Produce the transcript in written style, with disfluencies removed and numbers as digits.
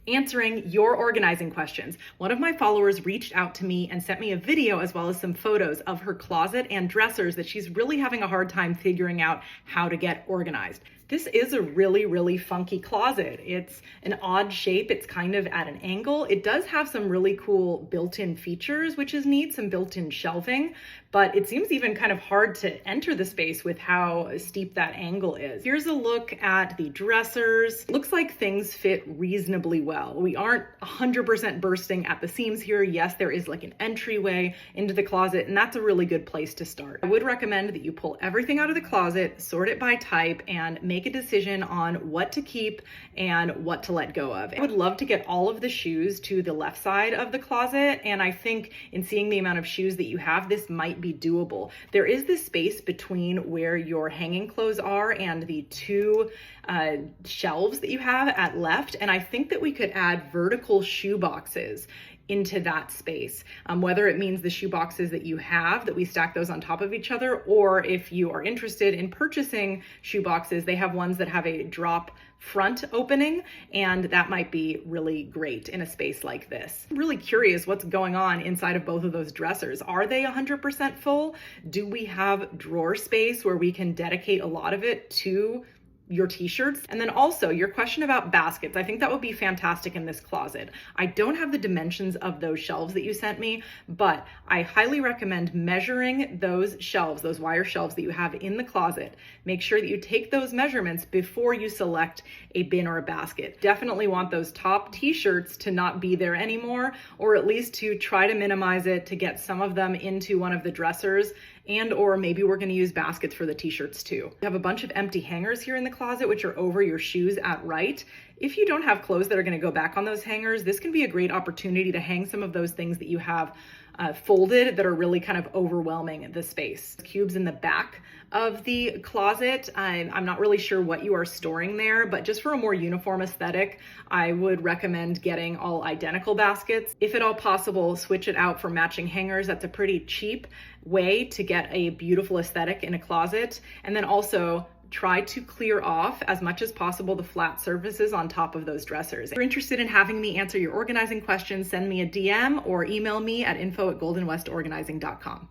answering your organizing questions. One of my followers reached out to me and sent me a video as well as some photos of her closet and dressers that she's really having a hard time figuring out how to get organized. This is a really funky closet. It's an odd shape. It's kind of at an angle. It does have some really cool built-in features, which is neat, some built-in shelving, but it seems even kind of hard to enter the space with how steep that angle is. Here's a look at the dressers. Looks like things fit reasonably well. We aren't 100% bursting at the seams here. Yes, there is like an entryway into the closet, and that's a really good place to start. I would recommend that you pull everything out of the closet, sort it by type, and make a decision on what to keep and what to let go of. I would love to get all of the shoes to the left side of the closet, and I think in seeing the amount of shoes that you have, this might be doable. There is this space between where your hanging clothes are and the two shelves that you have at left, and I think that we could add vertical shoe boxes into that space. Whether it means the shoe boxes that you have, that we stack those on top of each other, or if you are interested in purchasing shoe boxes, they have ones that have a drop front opening, and that might be really great in a space like this. I'm really curious what's going on inside of both of those dressers. Are they 100% full? Do we have drawer space where we can dedicate a lot of it to your t-shirts? And then also your question about baskets, I think that would be fantastic in this closet. I don't have the dimensions of those shelves that you sent me, but I highly recommend measuring those shelves, those wire shelves that you have in the closet. Make sure that you take those measurements before you select a bin or a basket. Definitely want those top t-shirts to not be there anymore, or at least to try to minimize it to get some of them into one of the dressers, and or maybe we're going to use baskets for the t-shirts too. We have a bunch of empty hangers here in the closet, which are over your shoes at right. If you don't have clothes that are going to go back on those hangers, this can be a great opportunity to hang some of those things that you have folded that are really kind of overwhelming the space. Cubes in the back of the closet. I'm not really sure what you are storing there, but just for a more uniform aesthetic, I would recommend getting all identical baskets. If at all possible, switch it out for matching hangers. That's a pretty cheap way to get a beautiful aesthetic in a closet. And then also try to clear off as much as possible the flat surfaces on top of those dressers. If you're interested in having me answer your organizing questions, send me a DM or email me at info@goldenwestorganizing.com.